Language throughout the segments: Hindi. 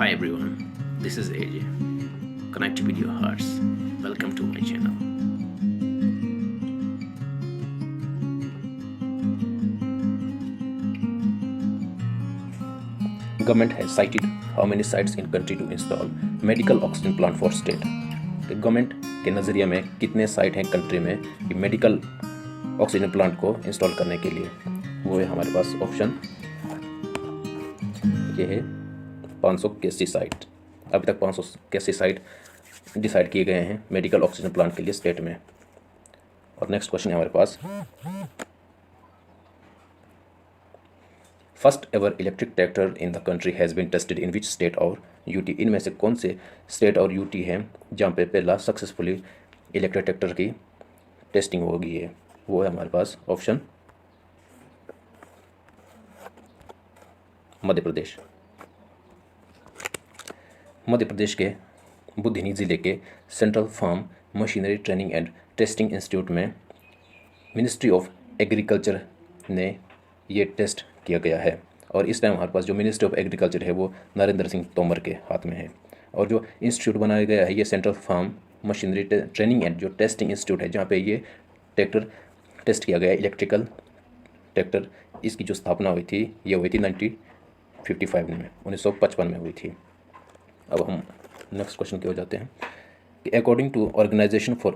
Hi everyone, this is AJ. Connect with your hearts. Welcome to my channel. Government has cited how many sites in country to install medical oxygen plant for state. कि गवर्नमेंट के नज़रिया में कितने साइट हैं कंट्री में कि मेडिकल ऑक्सीजन प्लांट को इंस्टॉल करने के लिए। वो है हमारे पास ऑप्शन, ये है 581 साइट। अभी तक 581 साइट डिसाइड किए गए हैं मेडिकल ऑक्सीजन प्लांट के लिए स्टेट में। और नेक्स्ट क्वेश्चन है हमारे पास, first ever electric tractor in the country has been tested in which state और यूटी। इनमें से कौन से स्टेट और यूटी हैं जहाँ पे पहला सक्सेसफुली इलेक्ट्रिक ट्रैक्टर की टेस्टिंग हो गई है। वो है हमारे पास ऑप्शन मध्य प्रदेश। मध्य प्रदेश के बुधिनी ज़िले के central farm machinery training and testing institute में मिनिस्ट्री ऑफ एग्रीकल्चर ने ये टेस्ट किया गया है। और इस टाइम हमारे पास जो मिनिस्ट्री ऑफ एग्रीकल्चर है वो नरेंद्र सिंह तोमर के हाथ में है। और जो इंस्टीट्यूट बनाया गया है ये central farm machinery training and जो टेस्टिंग इंस्टीट्यूट है, जहाँ पे ये ट्रैक्टर टेस्ट किया गया, इलेक्ट्रिकल ट्रैक्टर। इसकी जो स्थापना हुई थी ये हुई थी 1955 में हुई थी। अब हम नेक्स्ट क्वेश्चन की ओर जाते हैं कि according to organisation for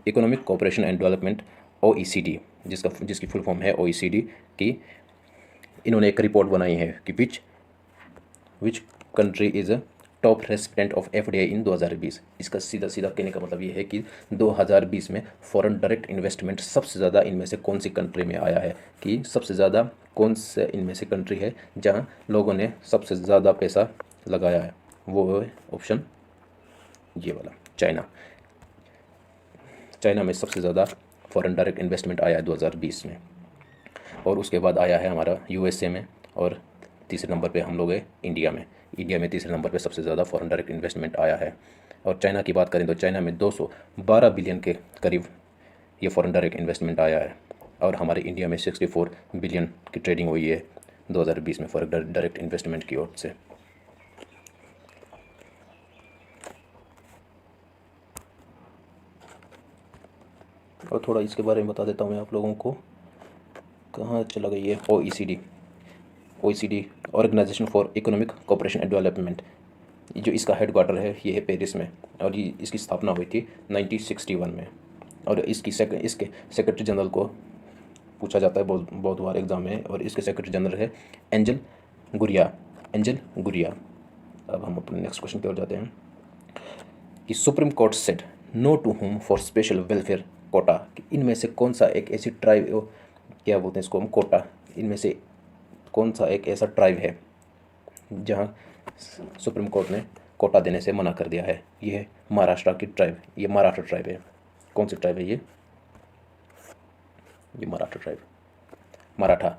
economic cooperation and development OECD, जिसकी फुल फॉर्म है OECD की, इन्होंने एक रिपोर्ट बनाई है कि which country is a top recipient of FDI in 2020। इसका सीधा सीधा कहने का मतलब ये है कि 2020 में फॉरेन डायरेक्ट इन्वेस्टमेंट सबसे ज़्यादा इनमें से कौन सी कंट्री में आया है, कि सबसे ज़्यादा कौन से इनमें से कंट्री है जहाँ लोगों ने सबसे ज़्यादा पैसा लगाया है। वो है ऑप्शन ये वाला, चाइना। चाइना में सबसे ज़्यादा फॉरेन डायरेक्ट इन्वेस्टमेंट आया है 2020 में। और उसके बाद आया है हमारा USA में, और तीसरे नंबर पे हम लोग हैं इंडिया में। इंडिया में तीसरे नंबर पे सबसे ज़्यादा फॉरेन डायरेक्ट इन्वेस्टमेंट आया है। और चाइना की बात करें तो चाइना में 212 बिलियन के करीब ये फॉरेन डायरेक्ट इन्वेस्टमेंट आया है। और हमारे इंडिया में 64 बिलियन की ट्रेडिंग हुई है 2020 में फॉरेन डायरेक्ट इन्वेस्टमेंट की ओर से। और थोड़ा इसके बारे में बता देता हूँ मैं आप लोगों को। कहाँ चला गई है OECD organisation for economic cooperation and development. जो इसका हेडक्वार्टर है ये है पेरिस में, और ये इसकी स्थापना हुई थी 1961 में। और इसके सेक्रेटरी जनरल को पूछा जाता है बहुत बार एग्जाम में, और इसके सेक्रेटरी जनरल है एंजल गुरिया। अब हम अपने नेक्स्ट क्वेश्चन की ओर जाते हैं कि supreme court said no to home for special welfare quota. कि इनमें से कौन सा एक ऐसी ट्राइब, क्या बोलते हैं इसको हम, कोटा, इनमें से कौन सा एक ऐसा ट्राइब है जहाँ सुप्रीम कोर्ट ने कोटा देने से मना कर दिया है। ये है महाराष्ट्र की ट्राइब, ये मराठा ट्राइब है। कौन सी ट्राइब है ये मराठा ट्राइब। मराठा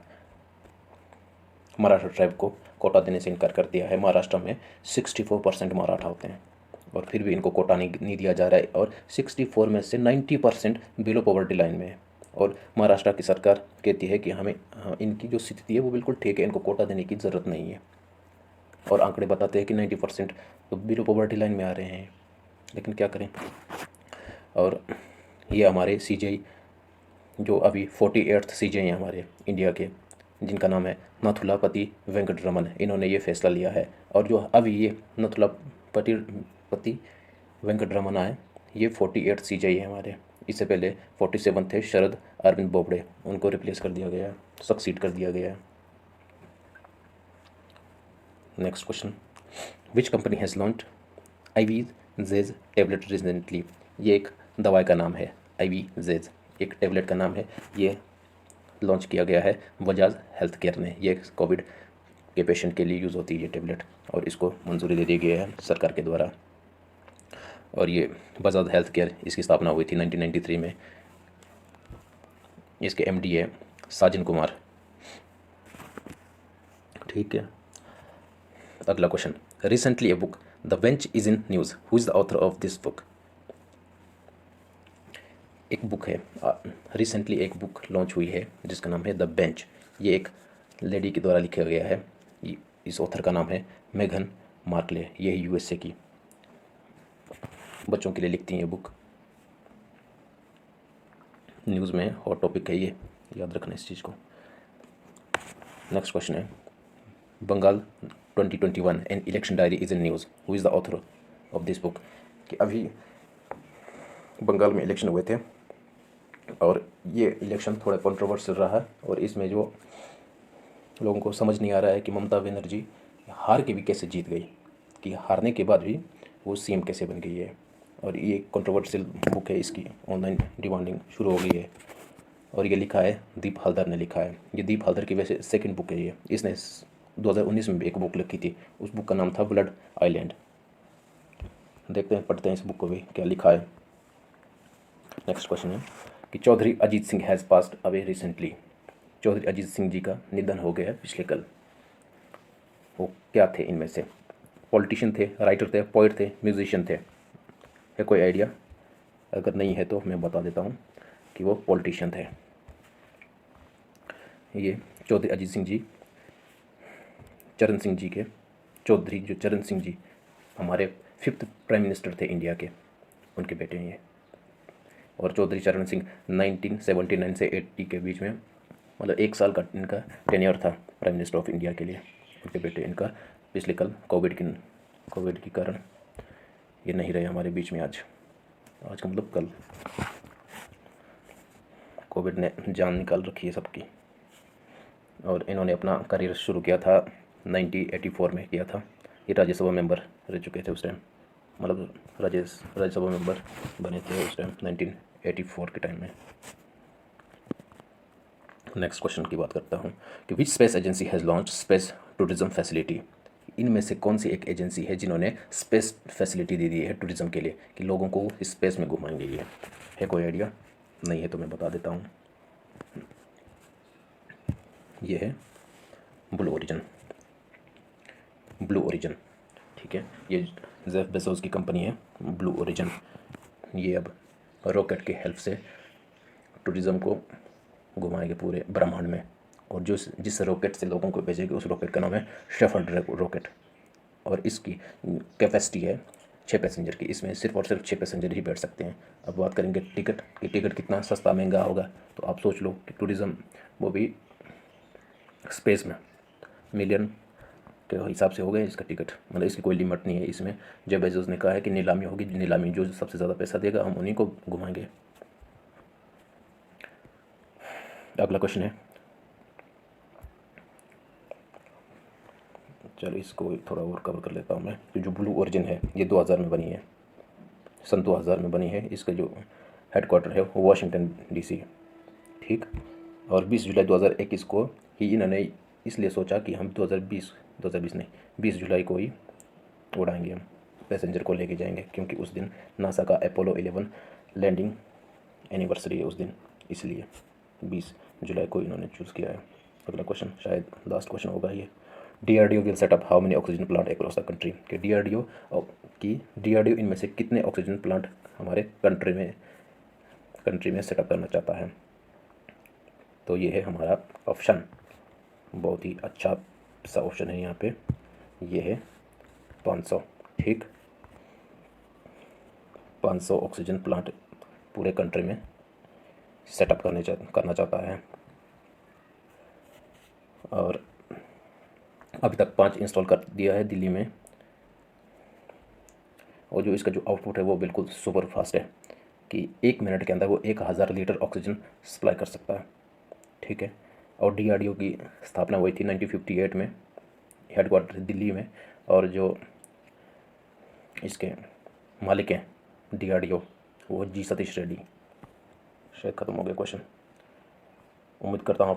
ट्राइब को कोटा देने से इनकार कर दिया है। महाराष्ट्र में 64% मराठा होते हैं, और फिर भी इनको कोटा नहीं दिया जा रहा है। और 64 में से 90% बिलो पॉवर्टी लाइन में है। और महाराष्ट्र की सरकार कहती है कि हमें इनकी जो स्थिति है वो बिल्कुल ठीक है, इनको कोटा देने की ज़रूरत नहीं है। और आंकड़े बताते हैं कि 90% तो बिलो पॉवर्टी लाइन में आ रहे हैं, लेकिन क्या करें। और ये हमारे CJ जो अभी 48th CJ हैं हमारे इंडिया के, जिनका नाम है नथुलापति वेंकटरमन, इन्होंने ये फैसला लिया है। और जो अभी ये नथुलापति वेंकटरमन आए, ये 48th CJ है हमारे। इससे पहले 47 थे शरद अरविंद बोबड़े, उनको रिप्लेस कर दिया गया, सक्सीड कर दिया गया। Next question, which company has launch IVZ tablet recently. ये एक दवाई का नाम है, IVZ एक टेबलेट का नाम है। ये लॉन्च किया गया है बजाज हेल्थ केयर ने। ये कोविड के पेशेंट के लिए यूज़ होती है ये टेबलेट, और इसको मंजूरी दे दी गई है सरकार के द्वारा। और ये बजाज हेल्थ केयर, इसकी स्थापना हुई थी 1993 में। इसके MD है साजन कुमार। ठीक है, अगला question, recently a book the bench is in news, who is the author of this book. एक बुक है, रिसेंटली एक बुक लॉन्च हुई है जिसका नाम है द बेंच। ये एक लेडी के द्वारा लिखा गया है। इस ऑथर का नाम है मेघन मार्कले, ये है यूएसए की, बच्चों के लिए लिखती हैं ये बुक। न्यूज़ में हॉट टॉपिक है ये, याद रखना इस चीज़ को। नेक्स्ट क्वेश्चन है, Bengal 2021 an election diary is in news, who is the author of this book. कि अभी बंगाल में इलेक्शन हुए थे और ये इलेक्शन थोड़ा कंट्रोवर्शियल रहा है, और इसमें जो लोगों को समझ नहीं आ रहा है कि ममता बनर्जी हार के भी कैसे जीत गई, कि हारने के बाद भी वो सीएम कैसे बन गई है। और ये कंट्रोवर्शियल बुक है, इसकी ऑनलाइन डिमांडिंग शुरू हो गई है, और ये लिखा है दीप हल्दर ने लिखा है। ये दीप हल्दर की वैसे सेकंड बुक है ये, इसने 2019 में भी एक बुक लिखी थी, उस बुक का नाम था ब्लड आइलैंड। देखते हैं, पढ़ते हैं इस बुक को भी क्या लिखा है। नेक्स्ट क्वेश्चन है कि Chaudhary Ajit Singh has passed away recently. Chaudhary Ajit Singh ji का निधन हो गया पिछले कल। वो क्या थे इनमें से? पॉलिटिशियन थे, राइटर थे, पोइट थे, म्यूजिशियन थे? है कोई आइडिया? अगर नहीं है तो मैं बता देता हूँ कि वो पॉलिटिशियन थे। ये चौधरी अजीत सिंह जी चरण सिंह जी के, चौधरी जो चरण सिंह जी हमारे 5th प्राइम मिनिस्टर थे इंडिया के, उनके बेटे हैं ये। और चौधरी चरण सिंह 1979 से 80 के बीच में, मतलब 1 साल का इनका टेन्योर था प्राइम मिनिस्टर ऑफ इंडिया के लिए। उनके बेटे इनका पिछले कल कोविड के कारण ये नहीं रहे हमारे बीच में। आज का मतलब कल कोविड ने जान निकाल रखी है सबकी। और इन्होंने अपना करियर शुरू किया था 1984 में किया था। ये राज्यसभा मेंबर रह चुके थे उस टाइम, मतलब राज्यसभा मेंबर बने थे उस टाइम 1984 के टाइम में। नेक्स्ट क्वेश्चन की बात करता हूँ कि which space agency has launch space tourism facility. इनमें से कौन सी एक एजेंसी है जिन्होंने स्पेस फैसिलिटी दे दी है टूरिज्म के लिए, कि लोगों को स्पेस में घुमाएंगे? ये है कोई आइडिया? नहीं है तो मैं बता देता हूँ, ये है ब्लू ओरिजिन। ठीक है, ये जेफ बेजोस की कंपनी है ब्लू ओरिजिन। ये अब रॉकेट की हेल्प से टूरिज़्म को घुमाएंगे पूरे ब्रह्मांड में। और जिस रॉकेट से लोगों को भेजेगी उस रॉकेट का नाम है शेफर्ड रॉकेट। और इसकी कैपेसिटी है 6 पैसेंजर की, इसमें सिर्फ और सिर्फ 6 पैसेंजर ही बैठ सकते हैं। अब बात करेंगे टिकट की, टिकट कितना सस्ता महंगा होगा, तो आप सोच लो कि टूरिज़्म वो भी स्पेस में मिलियन के हिसाब से हो गए इसका टिकट, मतलब इसकी कोई लिमिट नहीं है। इसमें जेफ बेजोस ने कहा है कि नीलामी होगी, नीलामी जो सबसे ज़्यादा पैसा देगा हम उन्हीं को घुमाएंगे। अगला क्वेश्चन है, चलो इसको थोड़ा और कवर कर लेता हूँ मैं। तो जो ब्लू ओरिजिन है ये 2000 में बनी है, सन 2000 में बनी है। इसका जो हेडक्वार्टर है वो वाशिंगटन DC, ठीक। और 20 जुलाई 2021 को ही इन्होंने इसलिए सोचा कि हम 2020 नहीं 20 जुलाई को ही उड़ाएंगे, हम पैसेंजर को लेके जाएंगे, क्योंकि उस दिन नासा का अपोलो 11 लैंडिंग एनिवर्सरी है उस दिन, इसलिए 20 जुलाई को इन्होंने चूज़ किया है। अगला क्वेश्चन शायद लास्ट क्वेश्चन होगा ये। DRDO will set up how many oxygen plant across the country. कि DRDO इनमें से कितने ऑक्सीजन प्लांट हमारे कंट्री में सेटअप करना चाहता है। तो ये है हमारा ऑप्शन, बहुत ही अच्छा सा ऑप्शन है यहाँ पे, ये है 500, ठीक। 500 ऑक्सीजन प्लांट पूरे कंट्री में सेटअप करना चाहता है। और अभी तक 5 इंस्टॉल कर दिया है दिल्ली में, और जो इसका जो आउटपुट है वो बिल्कुल सुपर फास्ट है, कि 1 मिनट के अंदर वो 1000 लीटर ऑक्सीजन सप्लाई कर सकता है, ठीक है। और DRDO की स्थापना हुई थी 1958 में, हेडक्वार्टर दिल्ली में। और जो इसके मालिक हैं DRDO वो G सतीश रेड्डी। शायद ख़त्म हो गया क्वेश्चन, उम्मीद करता हूँ